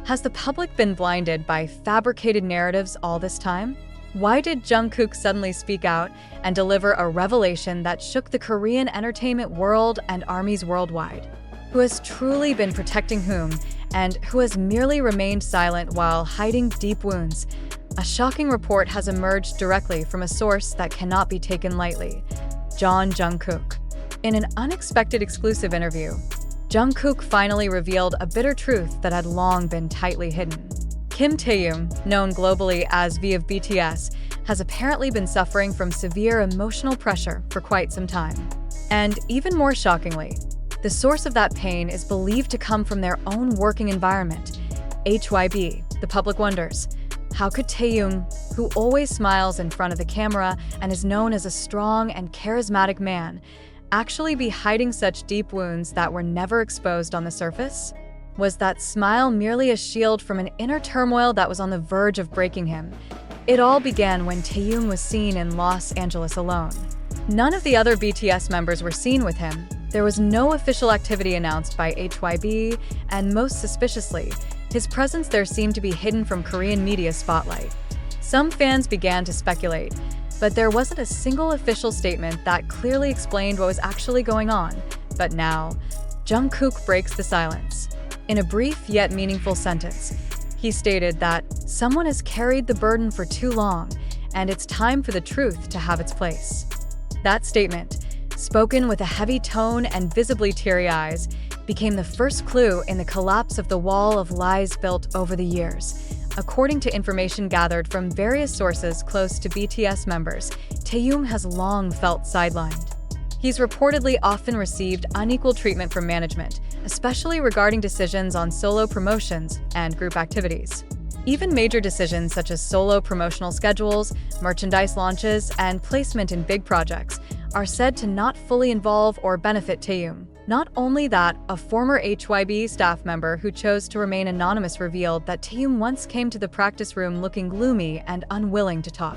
Has the public been blinded by fabricated narratives all this time? Why did Jungkook suddenly speak out and deliver a revelation that shook the Korean entertainment world and armies worldwide? Who has truly been protecting whom, and who has merely remained silent while hiding deep wounds? A shocking report has emerged directly from a source that cannot be taken lightly: Jungkook. In an unexpected exclusive interview, Jungkook finally revealed a bitter truth that had long been tightly hidden. Taehyung, known globally as V of BTS, has apparently been suffering from severe emotional pressure for quite some time. And even more shockingly, the source of that pain is believed to come from their own working environment. HYBE, the public wonders, how could Taehyung, who always smiles in front of the camera and is known as a strong and charismatic man, actually be hiding such deep wounds that were never exposed on the surface? Was that smile merely a shield from an inner turmoil that was on the verge of breaking him? It all began when Taehyung was seen in Los Angeles alone. None of the other BTS members were seen with him. There was no official activity announced by HYBE, and most suspiciously, his presence there seemed to be hidden from Korean media spotlight. Some fans began to speculate, but there wasn't a single official statement that clearly explained what was actually going on. But now, Jungkook breaks the silence. In a brief yet meaningful sentence, he stated that someone has carried the burden for too long, and it's time for the truth to have its place. That statement, spoken with a heavy tone and visibly teary eyes, became the first clue in the collapse of the wall of lies built over the years. According to information gathered from various sources close to BTS members, Taehyung has long felt sidelined. He's reportedly often received unequal treatment from management, especially regarding decisions on solo promotions and group activities. Even major decisions such as solo promotional schedules, merchandise launches, and placement in big projects are said to not fully involve or benefit Taehyung. Not only that, a former HYBE staff member who chose to remain anonymous revealed that Taehyung once came to the practice room looking gloomy and unwilling to talk.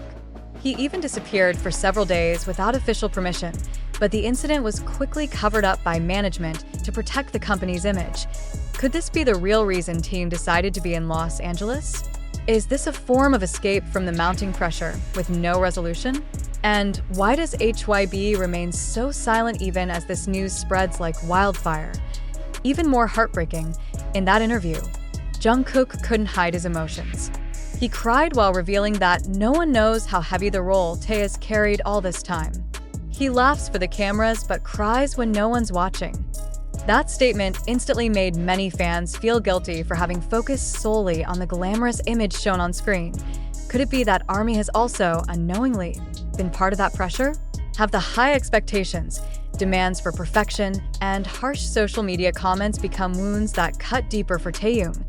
He even disappeared for several days without official permission, but the incident was quickly covered up by management to protect the company's image. Could this be the real reason Taehyung decided to be in Los Angeles? Is this a form of escape from the mounting pressure with no resolution? And why does HYBE remain so silent even as this news spreads like wildfire? Even more heartbreaking, in that interview, Jungkook couldn't hide his emotions. He cried while revealing that no one knows how heavy the role Tae has carried all this time. He laughs for the cameras but cries when no one's watching. That statement instantly made many fans feel guilty for having focused solely on the glamorous image shown on screen. Could it be that ARMY has also, unknowingly, been part of that pressure? Have the high expectations, demands for perfection, and harsh social media comments become wounds that cut deeper for Taehyung?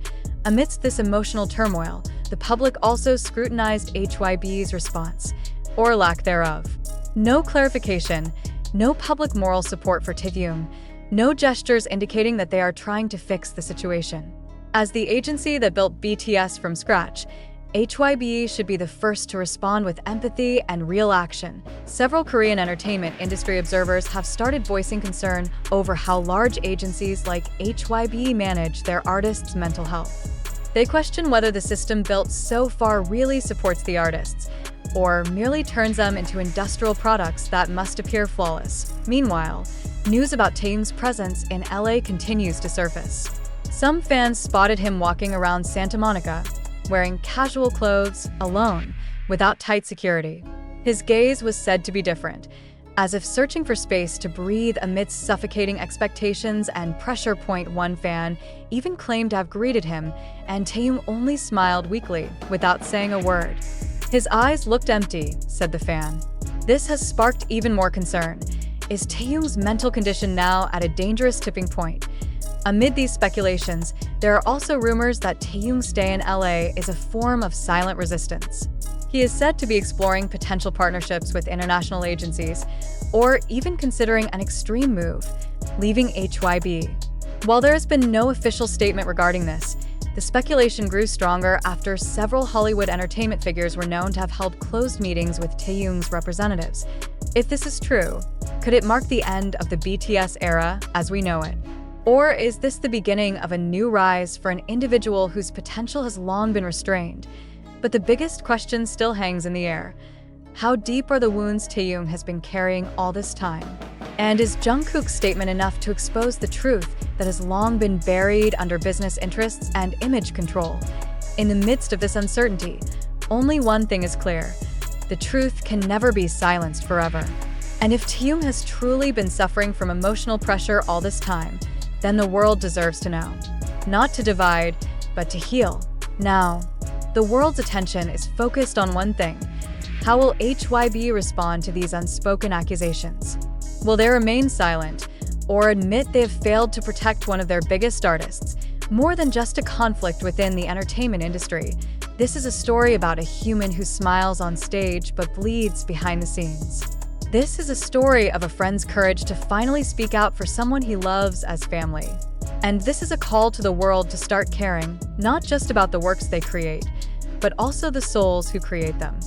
Amidst this emotional turmoil, the public also scrutinized HYBE's response, or lack thereof. No clarification, no public moral support for Taehyung, no gestures indicating that they are trying to fix the situation. As the agency that built BTS from scratch, HYBE should be the first to respond with empathy and real action. Several Korean entertainment industry observers have started voicing concern over how large agencies like HYBE manage their artists' mental health. They question whether the system built so far really supports the artists, or merely turns them into industrial products that must appear flawless. Meanwhile, news about Taehyung's presence in LA continues to surface. Some fans spotted him walking around Santa Monica, wearing casual clothes, alone, without tight security. His gaze was said to be different, as if searching for space to breathe amidst suffocating expectations and pressure. One fan even claimed to have greeted him, and Taehyung only smiled weakly, without saying a word. His eyes looked empty, said the fan. This has sparked even more concern. Is Taehyung's mental condition now at a dangerous tipping point? Amid these speculations, there are also rumors that Taehyung's stay in LA is a form of silent resistance. He is said to be exploring potential partnerships with international agencies, or even considering an extreme move, leaving HYBE. While there has been no official statement regarding this, the speculation grew stronger after several Hollywood entertainment figures were known to have held closed meetings with Taehyung's representatives. If this is true, could it mark the end of the BTS era as we know it? Or is this the beginning of a new rise for an individual whose potential has long been restrained? But the biggest question still hangs in the air. How deep are the wounds Taehyung has been carrying all this time? And is Jungkook's statement enough to expose the truth that has long been buried under business interests and image control? In the midst of this uncertainty, only one thing is clear. The truth can never be silenced forever. And if Taehyung has truly been suffering from emotional pressure all this time, then the world deserves to know. Not to divide, but to heal. Now, the world's attention is focused on one thing. How will HYBE respond to these unspoken accusations? Will they remain silent, or admit they have failed to protect one of their biggest artists? More than just a conflict within the entertainment industry, this is a story about a human who smiles on stage but bleeds behind the scenes. This is a story of a friend's courage to finally speak out for someone he loves as family. And this is a call to the world to start caring, not just about the works they create, but also the souls who create them.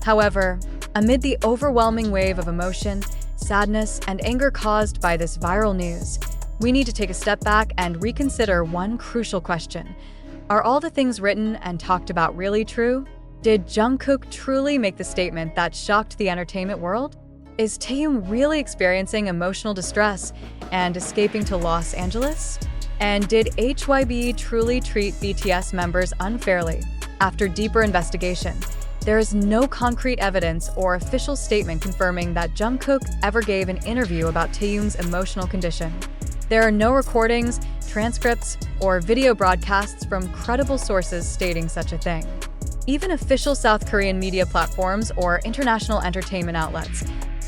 However, amid the overwhelming wave of emotion, sadness, and anger caused by this viral news, we need to take a step back and reconsider one crucial question. Are all the things written and talked about really true? Did Jungkook truly make the statement that shocked the entertainment world? Is Taehyung really experiencing emotional distress and escaping to Los Angeles? And did HYBE truly treat BTS members unfairly? After deeper investigation, there is no concrete evidence or official statement confirming that Jungkook ever gave an interview about Taehyung's emotional condition. There are no recordings, transcripts, or video broadcasts from credible sources stating such a thing. Even official South Korean media platforms or international entertainment outlets,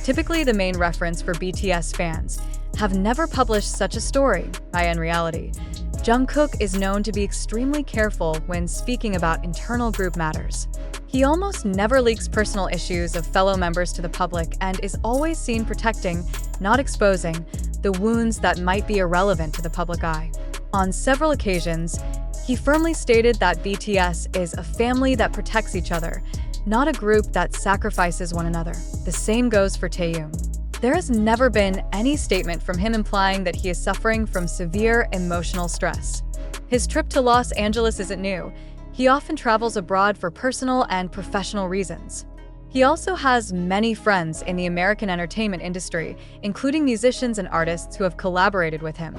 typically the main reference for BTS fans, have never published such a story. In reality, Jungkook is known to be extremely careful when speaking about internal group matters. He almost never leaks personal issues of fellow members to the public and is always seen protecting, not exposing, the wounds that might be irrelevant to the public eye. On several occasions, he firmly stated that BTS is a family that protects each other, not a group that sacrifices one another. The same goes for Taehyung. There has never been any statement from him implying that he is suffering from severe emotional stress. His trip to Los Angeles isn't new. He often travels abroad for personal and professional reasons. He also has many friends in the American entertainment industry, including musicians and artists who have collaborated with him.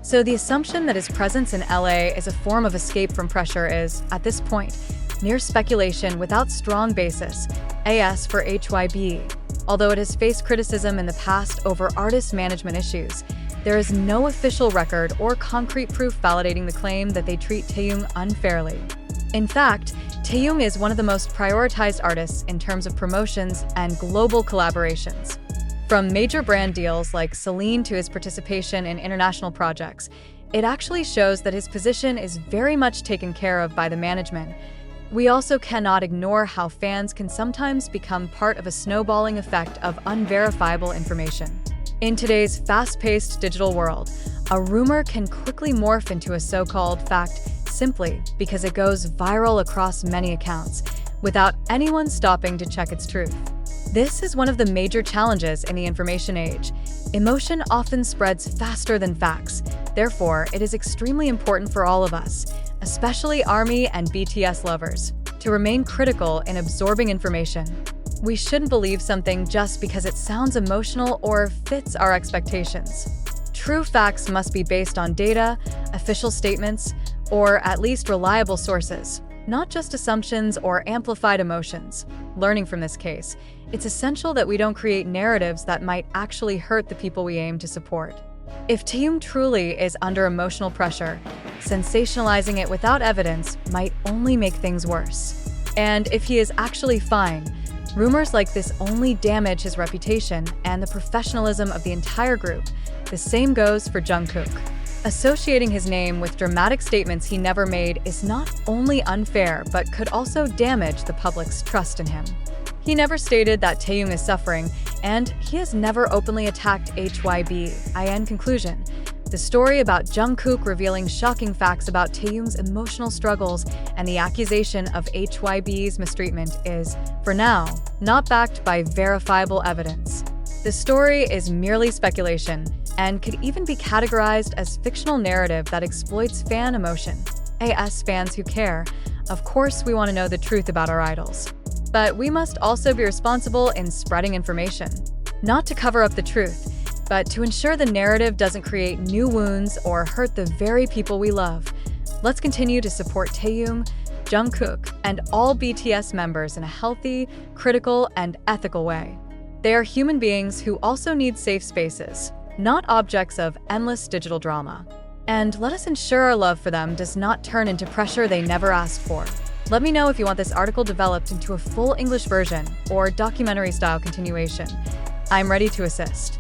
So the assumption that his presence in LA is a form of escape from pressure is, at this point, mere speculation without strong basis, as for HYBE. Although it has faced criticism in the past over artist management issues, there is no official record or concrete proof validating the claim that they treat Taehyung unfairly. In fact, Taehyung is one of the most prioritized artists in terms of promotions and global collaborations. From major brand deals like Celine to his participation in international projects, it actually shows that his position is very much taken care of by the management. We also cannot ignore how fans can sometimes become part of a snowballing effect of unverifiable information. In today's fast-paced digital world, a rumor can quickly morph into a so-called fact simply because it goes viral across many accounts, without anyone stopping to check its truth. This is one of the major challenges in the information age. Emotion often spreads faster than facts. Therefore, it is extremely important for all of us, especially ARMY and BTS lovers, to remain critical in absorbing information. We shouldn't believe something just because it sounds emotional or fits our expectations. True facts must be based on data, official statements, or at least reliable sources, not just assumptions or amplified emotions. Learning from this case, it's essential that we don't create narratives that might actually hurt the people we aim to support. If Taehyung truly is under emotional pressure, sensationalizing it without evidence might only make things worse. And if he is actually fine, rumors like this only damage his reputation and the professionalism of the entire group. The same goes for Jungkook. Associating his name with dramatic statements he never made is not only unfair, but could also damage the public's trust in him. He never stated that Taehyung is suffering, and he has never openly attacked HYBE. In conclusion, the story about Jungkook revealing shocking facts about Taehyung's emotional struggles and the accusation of HYBE's mistreatment is, for now, not backed by verifiable evidence. The story is merely speculation, and could even be categorized as fictional narrative that exploits fan emotion. As fans who care, of course we want to know the truth about our idols. But we must also be responsible in spreading information. Not to cover up the truth, but to ensure the narrative doesn't create new wounds or hurt the very people we love. Let's continue to support Taehyung, Jungkook, and all BTS members in a healthy, critical, and ethical way. They are human beings who also need safe spaces, not objects of endless digital drama. And let us ensure our love for them does not turn into pressure they never asked for. Let me know if you want this article developed into a full English version or documentary-style continuation. I'm ready to assist.